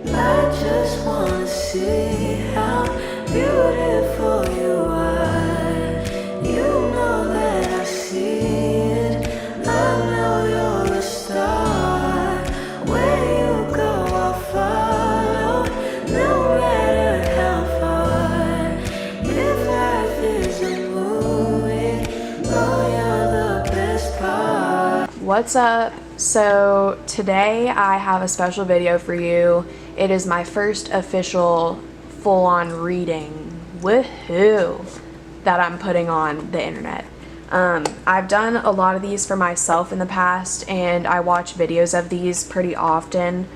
I just wanna see how beautiful you are. You know that I see it. I know you're a star. Where you go, I'll follow, no matter how far. If life is a movie, oh, you're the best part. What's up? So today I have a special video for you. It is my first official full-on reading, woohoo, that I'm putting on the internet. I've done a lot of these for myself in the past, and I watch videos of these pretty often.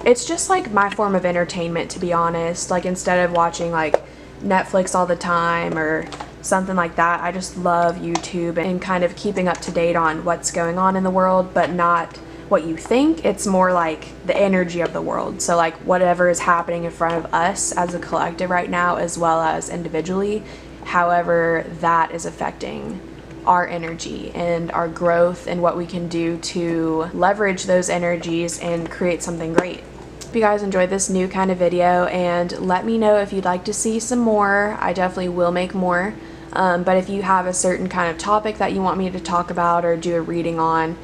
It's just like my form of entertainment, to be honest. Like, instead of watching like Netflix all the time or something like that, I just love YouTube and kind of keeping up to date on what's going on in the world, but not what you think. It's more like the energy of the world. So like whatever is happening in front of us as a collective right now, as well as individually, however that is affecting our energy and our growth and what we can do to leverage those energies and create something great. Hope you guys enjoyed this new kind of video, and let me know if you'd like to see some more. I definitely will make more, but if you have a certain kind of topic that you want me to talk about or do a reading on,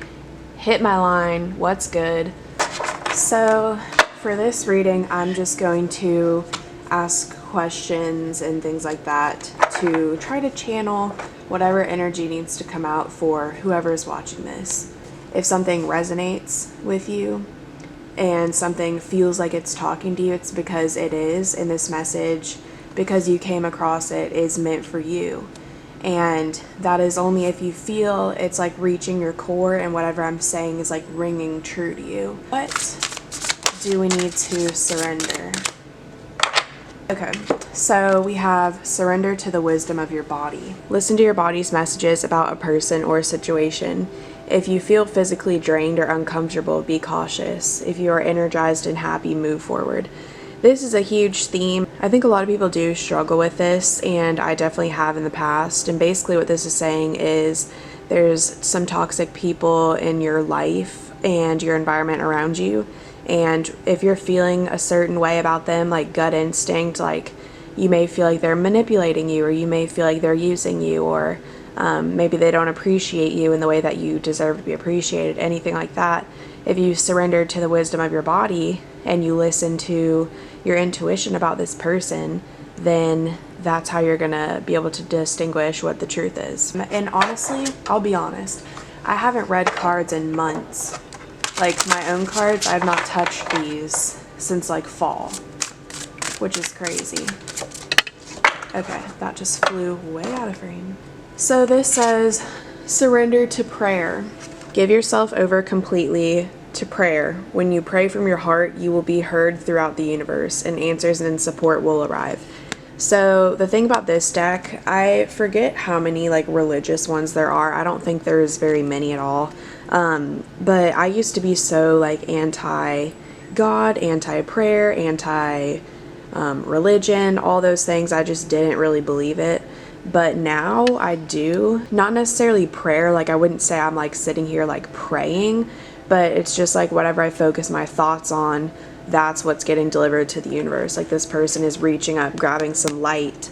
hit my line. What's good? So for this reading, I'm just going to ask questions and things like that to try to channel whatever energy needs to come out for whoever is watching this. If something resonates with you and something feels like it's talking to you, it's because it is, and this message, because you came across it, is meant for you. And that is only if you feel it's like reaching your core and whatever I'm saying is like ringing true to you. What do we need to surrender? Okay, so we have surrender to the wisdom of your body. Listen to your body's messages about a person or a situation. If you feel physically drained or uncomfortable, be cautious. If you are energized and happy, move forward. This is a huge theme. I think a lot of people do struggle with this, and I definitely have in the past. And basically what this is saying is there's some toxic people in your life and your environment around you. And if you're feeling a certain way about them, like gut instinct, like you may feel like they're manipulating you, or you may feel like they're using you, or maybe they don't appreciate you in the way that you deserve to be appreciated, anything like that. If you surrender to the wisdom of your body and you listen to your intuition about this person, then that's how you're gonna be able to distinguish what the truth is. And honestly, I'll be honest, I haven't read cards in months. Like my own cards, I've not touched these since like fall, which is crazy. Okay, that just flew way out of frame. So this says, surrender to prayer. Give yourself over completely to prayer. When you pray from your heart, you will be heard throughout the universe, and answers and support will arrive. So the thing about this deck, I forget how many like religious ones there are. I don't think there's very many at all. But I used to be so like anti-God, anti-prayer, anti-religion, all those things. I just didn't really believe it. But now I do. Not necessarily prayer, like I wouldn't say I'm like sitting here like praying, but it's just like whatever I focus my thoughts on, that's what's getting delivered to the universe. Like this person is reaching up, grabbing some light.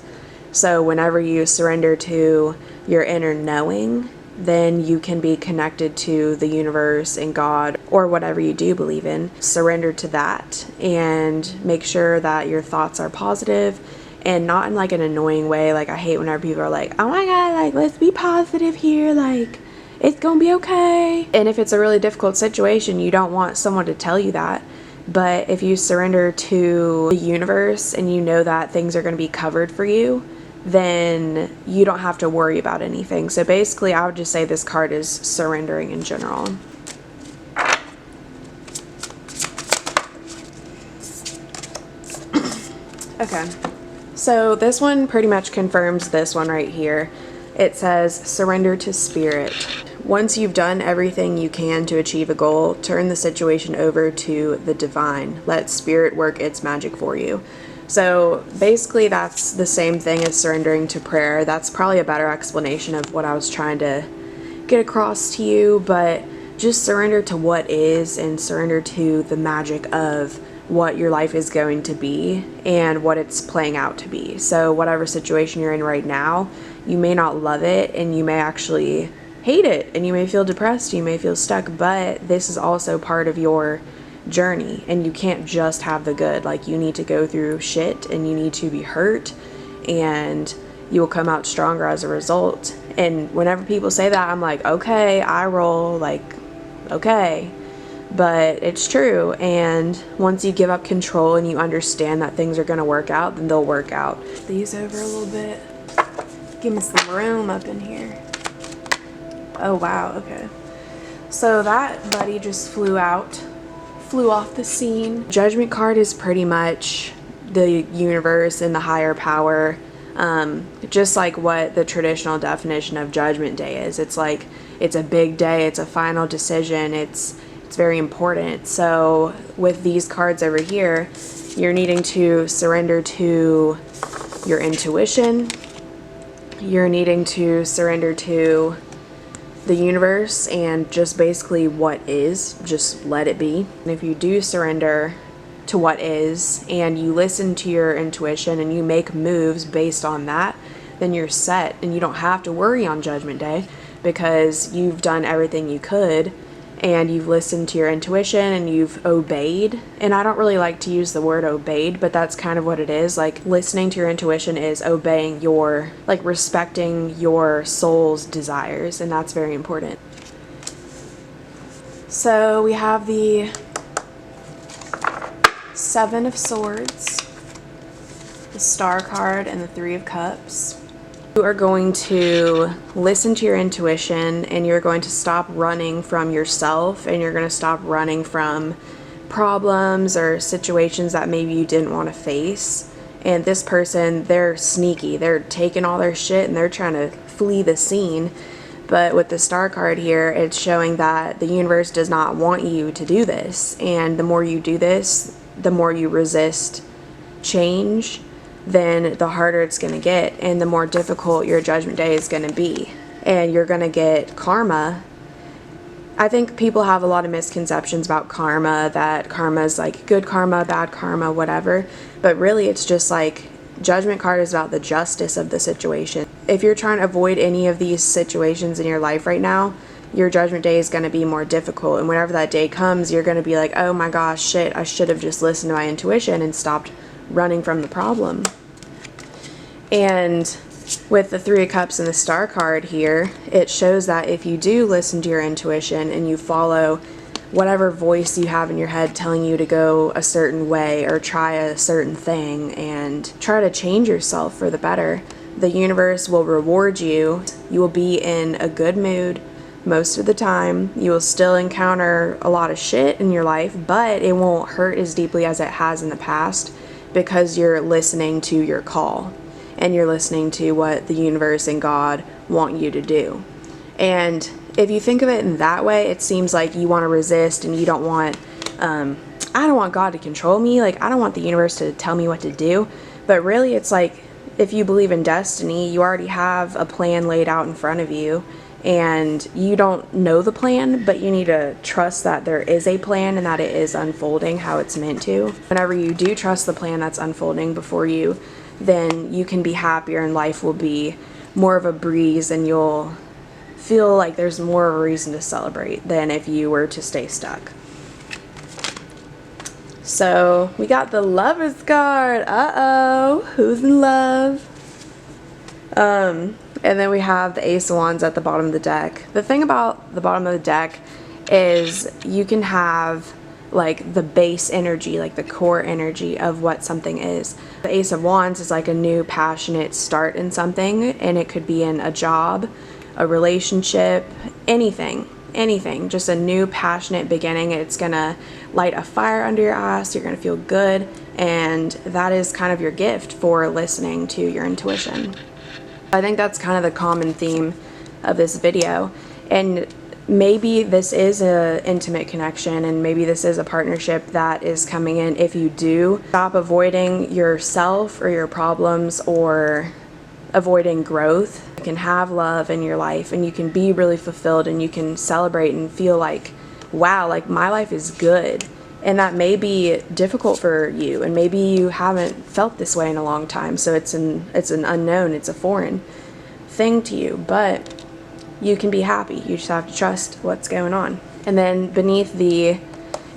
So whenever you surrender to your inner knowing, then you can be connected to the universe and God, or whatever you do believe in. Surrender to that and make sure that your thoughts are positive, and not in like an annoying way. Like I hate whenever people are like, oh my god, like let's be positive here, like it's gonna be okay. And if it's a really difficult situation, you don't want someone to tell you that. But if you surrender to the universe and you know that things are gonna be covered for you, then you don't have to worry about anything. So basically I would just say this card is surrendering in general. Okay. So this one pretty much confirms this one right here. It says, surrender to spirit. Once you've done everything you can to achieve a goal, turn the situation over to the divine. Let spirit work its magic for you. So basically that's the same thing as surrendering to prayer. That's probably a better explanation of what I was trying to get across to you, but just surrender to what is and surrender to the magic of what your life is going to be and what it's playing out to be. So whatever situation you're in right now, you may not love it and you may actually hate it and you may feel depressed, you may feel stuck, but this is also part of your journey and you can't just have the good. Like, you need to go through shit and you need to be hurt, and you will come out stronger as a result. And whenever people say that, I'm like, okay, I roll, like, okay. But it's true, and once you give up control and you understand that things are going to work out, then they'll work out. These over a little bit. Give me some room up in here. Oh wow, okay. So that buddy just flew off the scene. Judgment card is pretty much the universe and the higher power, just like what the traditional definition of Judgment Day is. It's like, it's a big day, it's a final decision, it's very important. So with these cards over here, you're needing to surrender to your intuition, you're needing to surrender to the universe and just basically what is, just let it be. And if you do surrender to what is and you listen to your intuition and you make moves based on that, then you're set and you don't have to worry on Judgment Day, because you've done everything you could and you've listened to your intuition and you've obeyed. And I don't really like to use the word obeyed, but that's kind of what it is. Like, listening to your intuition is obeying your, like, respecting your soul's desires, and that's very important. So we have the Seven of Swords, the Star card, and the Three of Cups. You are going to listen to your intuition and you're going to stop running from yourself, and you're going to stop running from problems or situations that maybe you didn't want to face. And this person, they're sneaky. They're taking all their shit and they're trying to flee the scene. But with the Star card here, it's showing that the universe does not want you to do this. And the more you do this, the more you resist change, then the harder it's going to get and the more difficult your Judgment Day is going to be. And you're going to get karma. I think people have a lot of misconceptions about karma, that karma is like good karma, bad karma, whatever. But really it's just like, Judgment card is about the justice of the situation. If you're trying to avoid any of these situations in your life right now, your Judgment Day is going to be more difficult. And whenever that day comes, you're going to be like, oh my gosh, shit, I should have just listened to my intuition and stopped running from the problem. And with the Three of Cups and the Star card here, it shows that if you do listen to your intuition and you follow whatever voice you have in your head telling you to go a certain way or try a certain thing and try to change yourself for the better, the universe will reward you. You will be in a good mood most of the time. You will still encounter a lot of shit in your life, but it won't hurt as deeply as it has in the past, because you're listening to your call and you're listening to what the universe and God want you to do. And if you think of it in that way, it seems like you want to resist and you don't want, I don't want God to control me. Like, I don't want the universe to tell me what to do. But really, it's like, if you believe in destiny, you already have a plan laid out in front of you. And you don't know the plan, but you need to trust that there is a plan and that it is unfolding how it's meant to. Whenever you do trust the plan that's unfolding before you, then you can be happier and life will be more of a breeze, and you'll feel like there's more of a reason to celebrate than if you were to stay stuck. So we got the Lovers card. Uh-oh, who's in love? And then we have the Ace of Wands at the bottom of the deck. The thing about the bottom of the deck is you can have like the base energy, like the core energy of what something is. The Ace of Wands is like a new passionate start in something, and it could be in a job, a relationship, anything, just a new passionate beginning. It's gonna light a fire under your ass. You're gonna feel good, and that is kind of your gift for listening to your intuition. I think that's kind of the common theme of this video, and maybe this is an intimate connection, and maybe this is a partnership that is coming in if you do stop avoiding yourself or your problems or avoiding growth. You can have love in your life and you can be really fulfilled and you can celebrate and feel like, wow, like my life is good. And that may be difficult for you, and maybe you haven't felt this way in a long time, so it's an unknown, it's a foreign thing to you, but you can be happy. You just have to trust what's going on. And then beneath the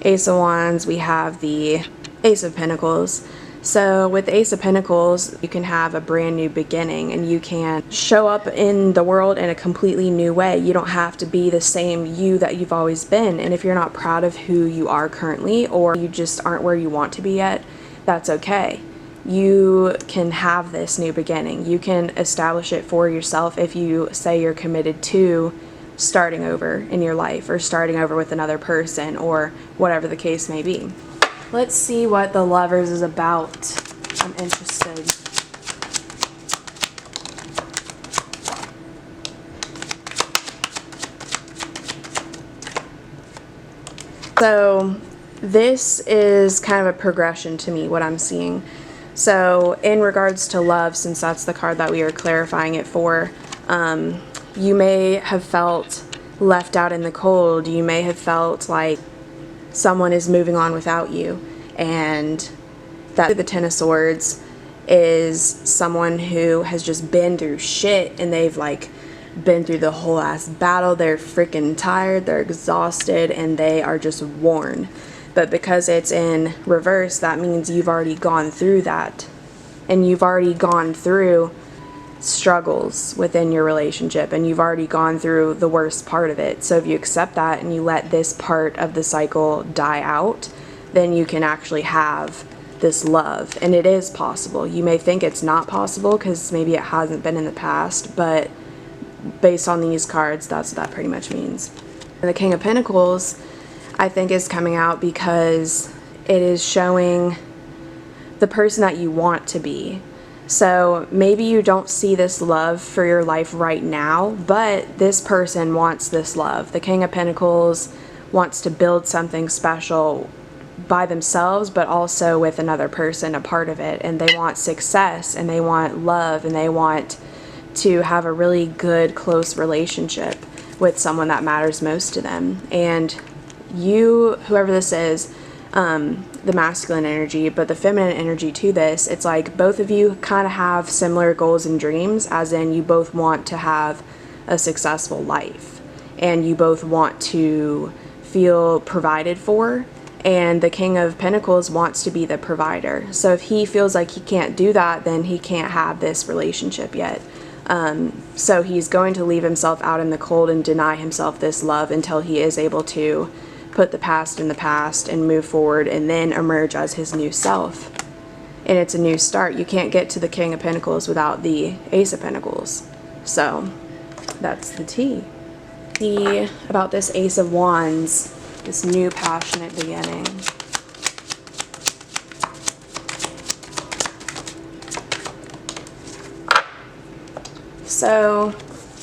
Ace of Wands, we have the Ace of Pentacles. So with the Ace of Pentacles, you can have a brand new beginning and you can show up in the world in a completely new way. You don't have to be the same you that you've always been. And if you're not proud of who you are currently, or you just aren't where you want to be yet, that's okay. You can have this new beginning. You can establish it for yourself if you say you're committed to starting over in your life, or starting over with another person, or whatever the case may be. Let's see what the Lovers is about. I'm interested. So this is kind of a progression to me, what I'm seeing. So in regards to love, since that's the card that we are clarifying it for, you may have felt left out in the cold. You may have felt like someone is moving on without you, and that the Ten of Swords is someone who has just been through shit, and they've like been through the whole ass battle. They're freaking tired, they're exhausted, and they are just worn. But because it's in reverse, that means you've already gone through that, and you've already gone through struggles within your relationship, and you've already gone through the worst part of it. So if you accept that and you let this part of the cycle die out, then you can actually have this love. And it is possible. You may think it's not possible because maybe it hasn't been in the past, but based on these cards, that's what that pretty much means. And the King of Pentacles, I think, is coming out because it is showing the person that you want to be. So maybe you don't see this love for your life right now, but this person wants this love. The King of Pentacles wants to build something special by themselves, but also with another person a part of it. And they want success, and they want love, and they want to have a really good, close relationship with someone that matters most to them. And you, whoever this is, the masculine energy, but the feminine energy to this, it's like both of you kind of have similar goals and dreams, as in you both want to have a successful life, and you both want to feel provided for, and the King of Pentacles wants to be the provider. So if he feels like he can't do that, then he can't have this relationship yet. So he's going to leave himself out in the cold and deny himself this love until he is able to put the past in the past and move forward and then emerge as his new self. And it's a new start. You can't get to the King of Pentacles without the Ace of Pentacles. So that's the tea. About this Ace of Wands, this new passionate beginning. So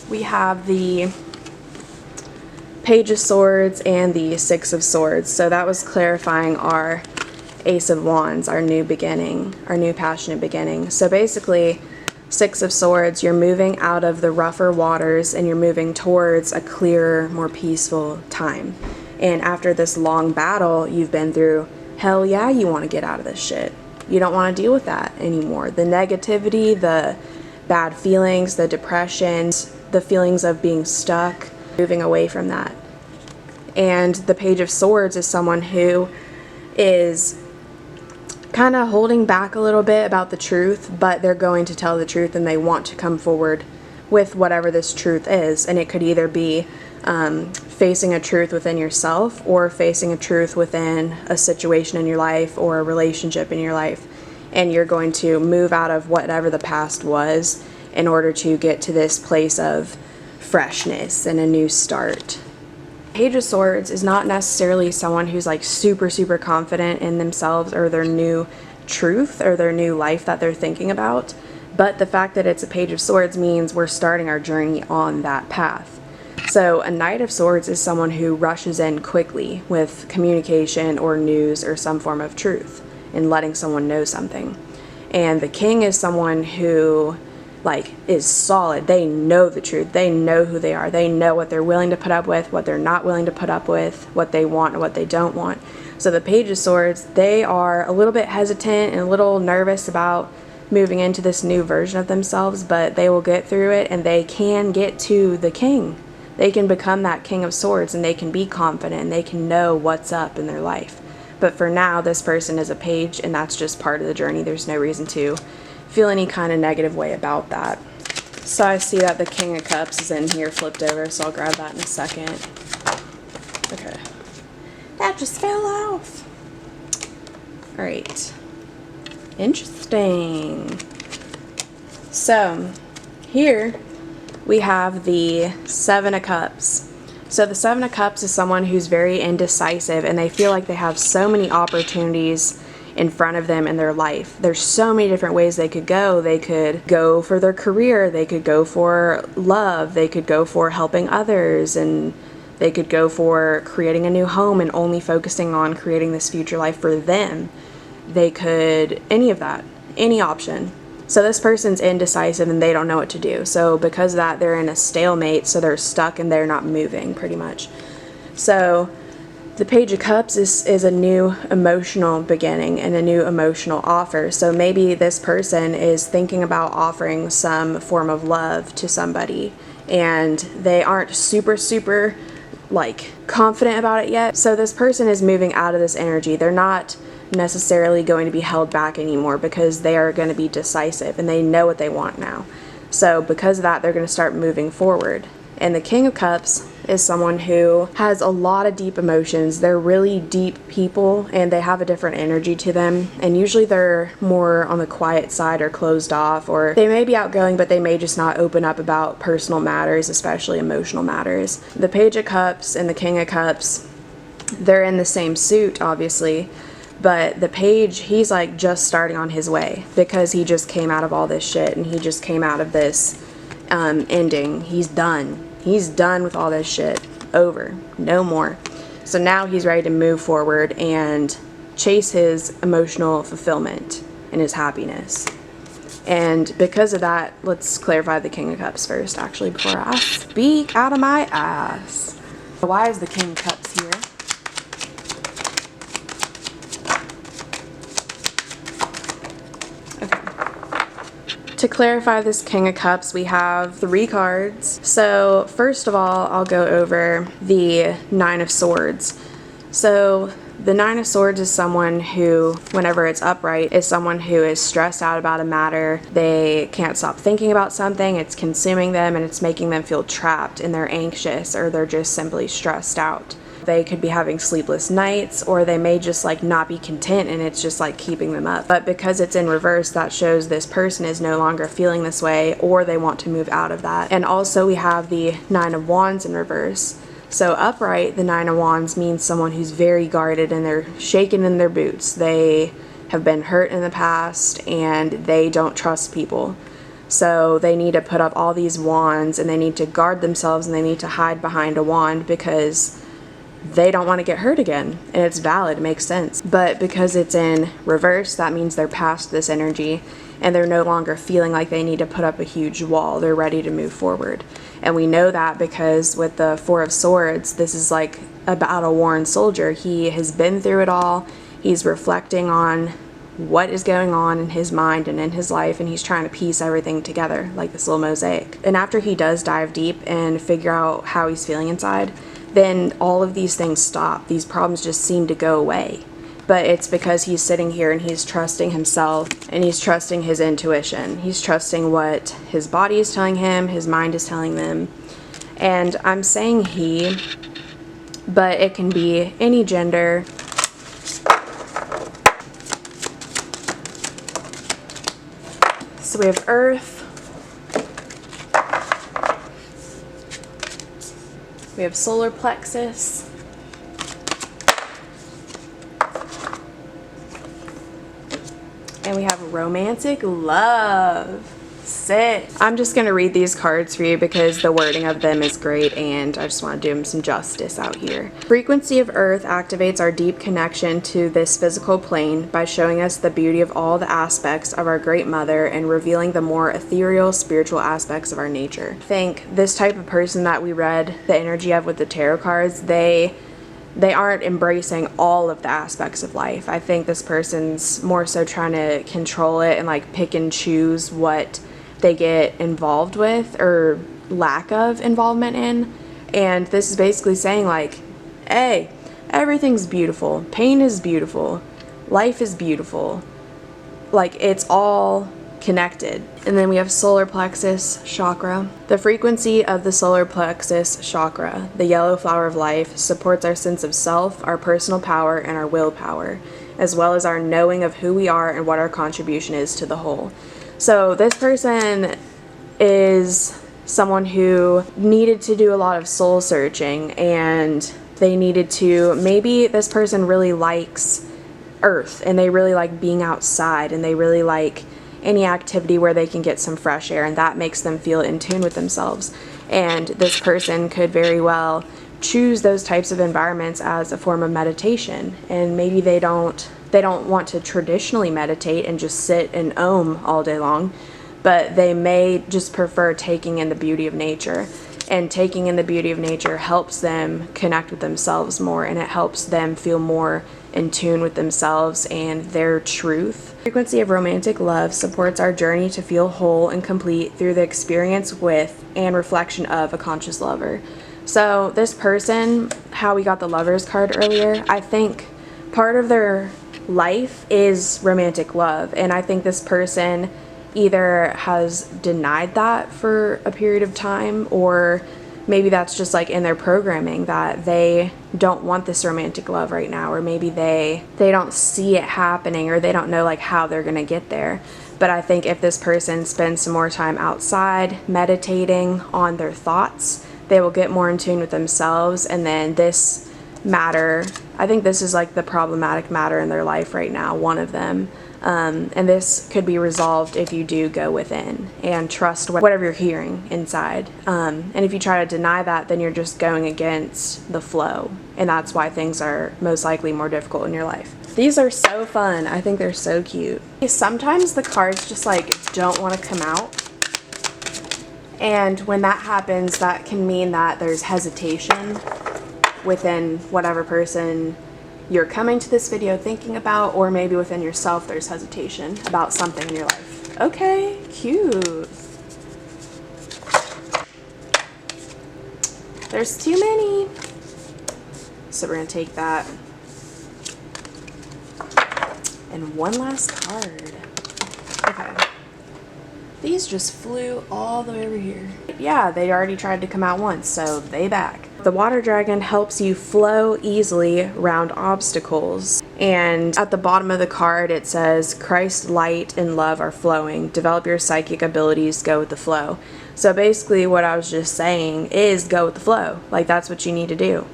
we have the Page of Swords and the Six of Swords. So that was clarifying our Ace of Wands, our new beginning, our new passionate beginning. So basically, Six of Swords, you're moving out of the rougher waters and you're moving towards a clearer, more peaceful time. And after this long battle you've been through, hell yeah, you want to get out of this shit. You don't want to deal with that anymore. The negativity, the bad feelings, the depression, the feelings of being stuck, moving away from that. And the Page of Swords is someone who is kind of holding back a little bit about the truth, but they're going to tell the truth and they want to come forward with whatever this truth is. And it could either be facing a truth within yourself, or facing a truth within a situation in your life or a relationship in your life. And you're going to move out of whatever the past was in order to get to this place of freshness and a new start. Page of Swords is not necessarily someone who's like super confident in themselves or their new truth or their new life that they're thinking about, but the fact that it's a Page of Swords means we're starting our journey on that path. So a Knight of Swords is someone who rushes in quickly with communication or news or some form of truth and letting someone know something. And the King is someone who like is solid. They know the truth. They know who they are. They know what they're willing to put up with, what they're not willing to put up with, what they want and what they don't want. So the Page of Swords, they are a little bit hesitant and a little nervous about moving into this new version of themselves, but they will get through it, and they can get to the king. They can become that King of Swords, and they can be confident, and they can know what's up in their life. But for now, this person is a page, and that's just part of the journey. There's no reason to feel any kind of negative way about that. So I see that the King of Cups is in here flipped over, so I'll grab that in a second. Okay. That just fell off. Alright. Interesting. So, here we have the Seven of Cups. So the Seven of Cups is someone who's very indecisive, and they feel like they have so many opportunities in front of them in their life. There's so many different ways they could go. They could go for their career, they could go for love, they could go for helping others, and they could go for creating a new home and only focusing on creating this future life for them. They could, any of that, any option. So this person's indecisive and they don't know what to do. So because of that, they're in a stalemate, so they're stuck and they're not moving pretty much. So the Page of Cups is a new emotional beginning and a new emotional offer. So maybe this person is thinking about offering some form of love to somebody, and they aren't super like confident about it yet. So this person is moving out of this energy. They're not necessarily going to be held back anymore because they are going to be decisive and they know what they want now. So because of that, they're going to start moving forward. And the King of Cups is someone who has a lot of deep emotions. They're really deep people, and they have a different energy to them, and usually they're more on the quiet side or closed off, or they may be outgoing, but they may just not open up about personal matters, especially emotional matters. The Page of Cups and the King of Cups, they're in the same suit, obviously, but the Page, he's like just starting on his way because he just came out of all this shit, and he just came out of this ending. He's done. He's done with all this shit. Over. No more. So now he's ready to move forward and chase his emotional fulfillment and his happiness. And because of that, let's clarify the King of Cups first, actually, before I speak out of my ass. Why is the King of Cups here? To clarify this King of Cups, we have 3 cards. So first of all, I'll go over the Nine of Swords. So the Nine of Swords is someone who, whenever it's upright, is someone who is stressed out about a matter. They can't stop thinking about something, it's consuming them, and it's making them feel trapped, and they're anxious, or they're just simply stressed out. They could be having sleepless nights, or they may just like not be content, and it's just like keeping them up. But because it's in reverse, that shows this person is no longer feeling this way, or they want to move out of that. And also we have the Nine of Wands in reverse. So upright, the Nine of Wands means someone who's very guarded and they're shaken in their boots. They have been hurt in the past and they don't trust people. So they need to put up all these wands, and they need to guard themselves, and they need to hide behind a wand because they don't want to get hurt again. And it's valid, it makes sense. But because it's in reverse, that means they're past this energy and they're no longer feeling like they need to put up a huge wall. They're ready to move forward. And we know that because with the Four of Swords, this is like a battle-worn soldier. He has been through it all. He's reflecting on what is going on in his mind and in his life, and he's trying to piece everything together like this little mosaic. And after he does dive deep and figure out how he's feeling inside, then all of these things stop. These problems just seem to go away. But it's because he's sitting here and he's trusting himself, and he's trusting his intuition. He's trusting what his body is telling him, his mind is telling them. And I'm saying he, but it can be any gender. So we have Earth. We have solar plexus. And we have romantic love. Sit. I'm just going to read these cards for you because the wording of them is great and I just want to do them some justice out here. Frequency of Earth activates our deep connection to this physical plane by showing us the beauty of all the aspects of our Great Mother and revealing the more ethereal, spiritual aspects of our nature. I think this type of person that we read the energy of with the tarot cards, they aren't embracing all of the aspects of life. I think this person's more so trying to control it and like pick and choose what they get involved with or lack of involvement in. And this is basically saying like, hey, everything's beautiful. Pain is beautiful. Life is beautiful. Like, it's all connected. And then we have solar plexus chakra. The frequency of the solar plexus chakra, the yellow flower of life, supports our sense of self, our personal power, and our willpower, as well as our knowing of who we are and what our contribution is to the whole. So this person is someone who needed to do a lot of soul searching, and they needed to, maybe this person really likes Earth and they really like being outside and they really like any activity where they can get some fresh air, and that makes them feel in tune with themselves. And this person could very well choose those types of environments as a form of meditation, and maybe they don't want to traditionally meditate and just sit and all day long, but they may just prefer taking in the beauty of nature. And taking in the beauty of nature helps them connect with themselves more, and it helps them feel more in tune with themselves and their truth. The frequency of romantic love supports our journey to feel whole and complete through the experience with and reflection of a conscious lover. So this person, how we got the Lovers card earlier, I think part of their life is romantic love, and I think this person either has denied that for a period of time, or maybe that's just like in their programming that they don't want this romantic love right now, or maybe they don't see it happening, or they don't know like how they're gonna get there. But I think if this person spends some more time outside meditating on their thoughts, they will get more in tune with themselves. And then this matter, I think this is like the problematic matter in their life right now, one of them. And this could be resolved if you do go within and trust whatever you're hearing inside. And if you try to deny that, then you're just going against the flow. And that's why things are most likely more difficult in your life. These are so fun. I think they're so cute. Sometimes the cards just like don't want to come out. And when that happens, that can mean that there's hesitation within whatever person you're coming to this video thinking about, or maybe within yourself there's hesitation about something in your life. Okay, cute. There's too many. So we're gonna take that. And one last card. Okay. These just flew all the way over here. Yeah, they already tried to come out once, so they back. The water dragon helps you flow easily around obstacles. And at the bottom of the card it says, Christ, light, and love are flowing. Develop your psychic abilities, go with the flow. So basically what I was just saying is go with the flow. Like, that's what you need to do.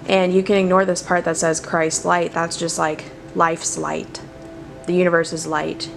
And you can ignore this part that says Christ light. That's just like life's light. The universe is light.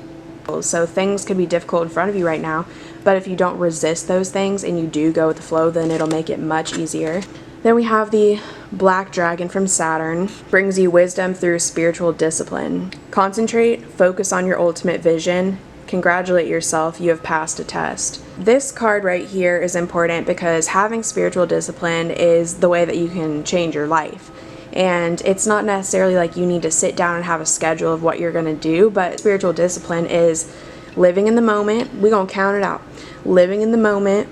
So things could be difficult in front of you right now, but if you don't resist those things and you do go with the flow, then it'll make it much easier. Then we have the Black Dragon from Saturn. Brings you wisdom through spiritual discipline. Concentrate, focus on your ultimate vision. Congratulate yourself, you have passed a test. This card right here is important because having spiritual discipline is the way that you can change your life. And it's not necessarily like you need to sit down and have a schedule of what you're going to do, but spiritual discipline is living in the moment. We're going to count it out. Living in the moment,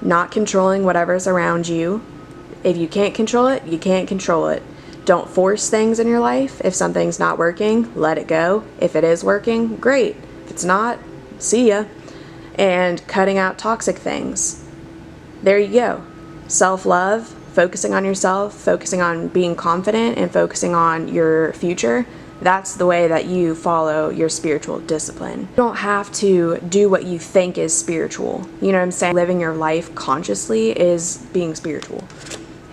not controlling whatever's around you. If you can't control it, you can't control it. Don't force things in your life. If something's not working, let it go. If it is working, great. If it's not, see ya. And cutting out toxic things. There you go. Self-love. Focusing on yourself, focusing on being confident, and focusing on your future. That's the way that you follow your spiritual discipline. You don't have to do what you think is spiritual. You know what I'm saying? Living your life consciously is being spiritual.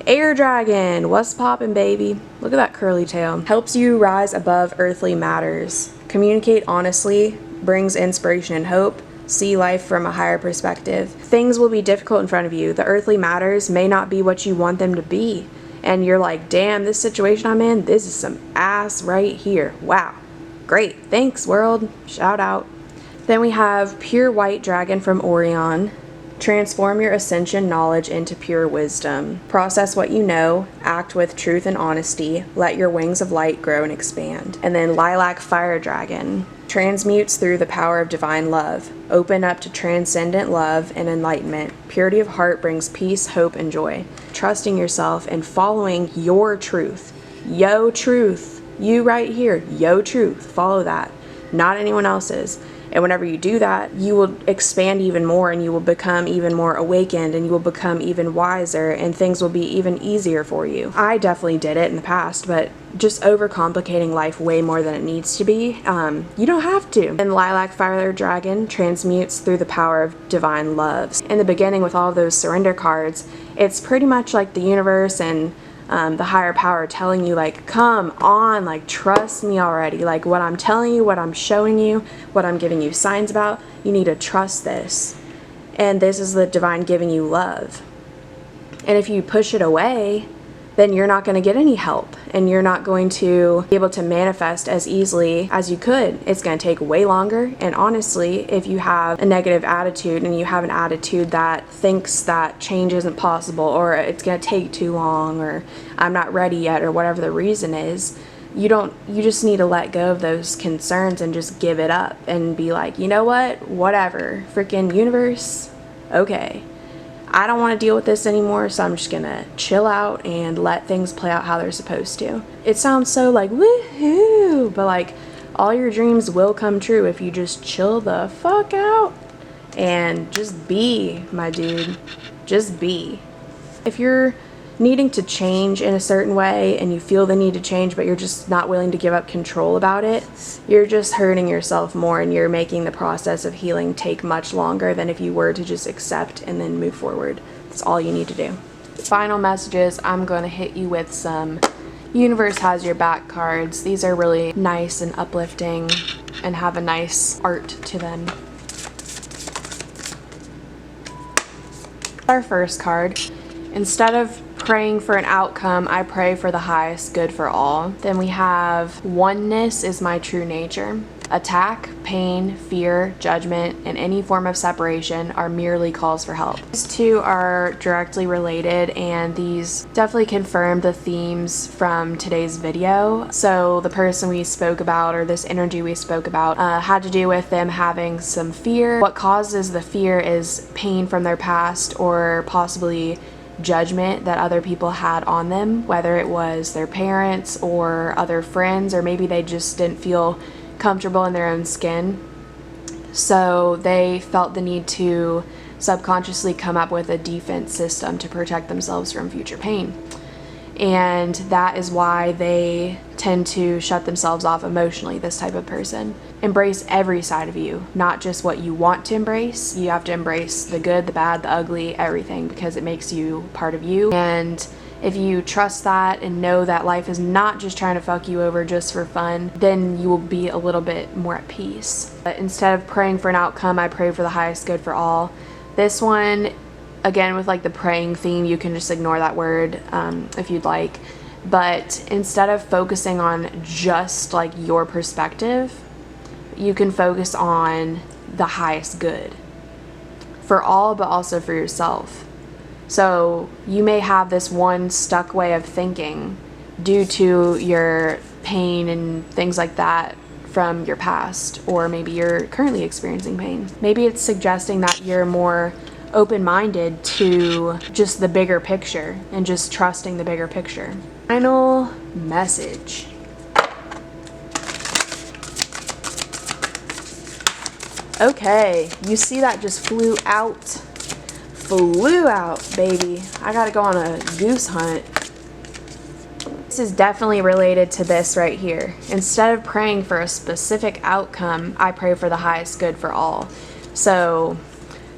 Air Dragon, what's poppin', baby? Look at that curly tail. Helps you rise above earthly matters. Communicate honestly, brings inspiration and hope. see life from a higher perspective. Things will be difficult in front of you. The earthly matters may not be what you want them to be. And you're like, damn, this situation I'm in, this is some ass right here. Wow. Great. Thanks, world. Shout out. Then we have Pure White Dragon from Orion. Transform your ascension knowledge into pure wisdom. Process what you know. Act with truth and honesty. Let your wings of light grow and expand. And then Lilac Fire Dragon. Transmutes through the power of divine love. Open up to transcendent love and enlightenment. Purity of heart brings peace, hope, and joy. Trusting yourself and following your truth. Yo truth. You right here. Yo truth. Follow that. Not anyone else's. And whenever you do that, you will expand even more, and you will become even more awakened, and you will become even wiser, and things will be even easier for you. I definitely did it in the past, but just overcomplicating life way more than it needs to be, you don't have to. And Lilac Fire Dragon transmutes through the power of divine love. In the beginning, with all of those surrender cards, it's pretty much like the universe and the higher power telling you, like, come on, like, trust me already. Like, what I'm telling you, what I'm showing you, what I'm giving you signs about, you need to trust this. And this is the divine giving you love. And if you push it away, then you're not going to get any help, and you're not going to be able to manifest as easily as you could. It's going to take way longer. And honestly, if you have a negative attitude, and you have an attitude that thinks that change isn't possible, or it's going to take too long, or I'm not ready yet, or whatever the reason is, you just need to let go of those concerns and just give it up and be like, you know what, whatever, freaking universe, okay, I don't want to deal with this anymore, so I'm just gonna chill out and let things play out how they're supposed to. It sounds so like woohoo, but like all your dreams will come true if you just chill the fuck out and just be, my dude. Just be. If you're needing to change in a certain way and you feel the need to change, but you're just not willing to give up control about it, you're just hurting yourself more, and you're making the process of healing take much longer than if you were to just accept and then move forward. That's all you need to do. Final messages, I'm going to hit you with some Universe Has Your Back cards. These are really nice and uplifting and have a nice art to them. Our first card, instead of praying for an outcome, I pray for the highest good for all. Then we have oneness is my true nature. Attack, pain, fear, judgment, and any form of separation are merely calls for help. These two are directly related, and these definitely confirm the themes from today's video. So the person we spoke about, or this energy we spoke about, had to do with them having some fear. What causes the fear is pain from their past, or possibly judgment that other people had on them, whether it was their parents or other friends, or maybe they just didn't feel comfortable in their own skin. So they felt the need to subconsciously come up with a defense system to protect themselves from future pain. And that is why they tend to shut themselves off emotionally, this type of person. Embrace every side of you, not just what you want to embrace. You have to embrace the good, the bad, the ugly, everything, because it makes you part of you. And if you trust that and know that life is not just trying to fuck you over just for fun, then you will be a little bit more at peace. But instead of praying for an outcome, I pray for the highest good for all. This one, again, with like the praying theme, you can just ignore that word if you'd like. But instead of focusing on just like your perspective, you can focus on the highest good for all, but also for yourself. So you may have this one stuck way of thinking due to your pain and things like that from your past, or maybe you're currently experiencing pain. Maybe it's suggesting that you're more open-minded to just the bigger picture and just trusting the bigger picture. Final message. Okay, you see that just flew out. Flew out, baby. I gotta go on a goose hunt. This is definitely related to this right here. Instead of praying for a specific outcome, I pray for the highest good for all. So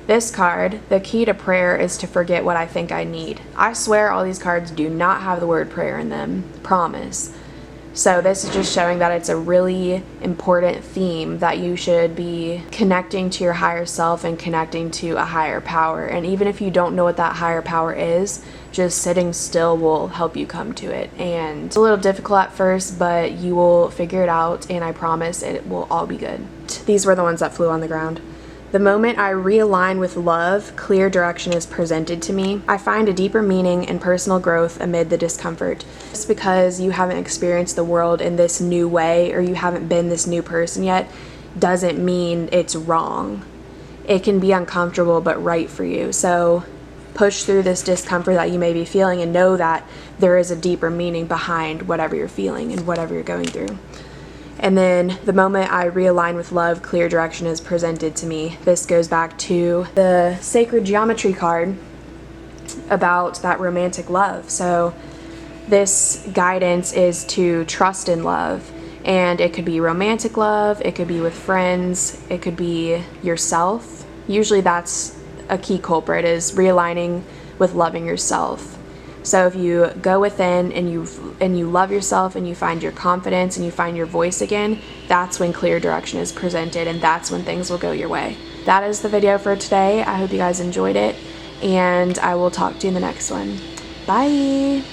this card, the key to prayer is to forget what I think I need. I swear all these cards do not have the word prayer in them. Promise. So this is just showing that it's a really important theme that you should be connecting to your higher self and connecting to a higher power. And even if you don't know what that higher power is, just sitting still will help you come to it. And it's a little difficult at first, but you will figure it out, and I promise it will all be good. These were the ones that flew on the ground. The moment I realign with love, clear direction is presented to me. I find a deeper meaning and personal growth amid the discomfort. Just because you haven't experienced the world in this new way, or you haven't been this new person yet, doesn't mean it's wrong. It can be uncomfortable but right for you. So push through this discomfort that you may be feeling and know that there is a deeper meaning behind whatever you're feeling and whatever you're going through. And then the moment I realign with love, clear direction is presented to me. This goes back to the sacred geometry card about that romantic love. So this guidance is to trust in love. And it could be romantic love, it could be with friends, it could be yourself. Usually that's a key culprit, is realigning with loving yourself. So if you go within and you love yourself and you find your confidence and you find your voice again, that's when clear direction is presented, and that's when things will go your way. That is the video for today. I hope you guys enjoyed it, and I will talk to you in the next one. Bye!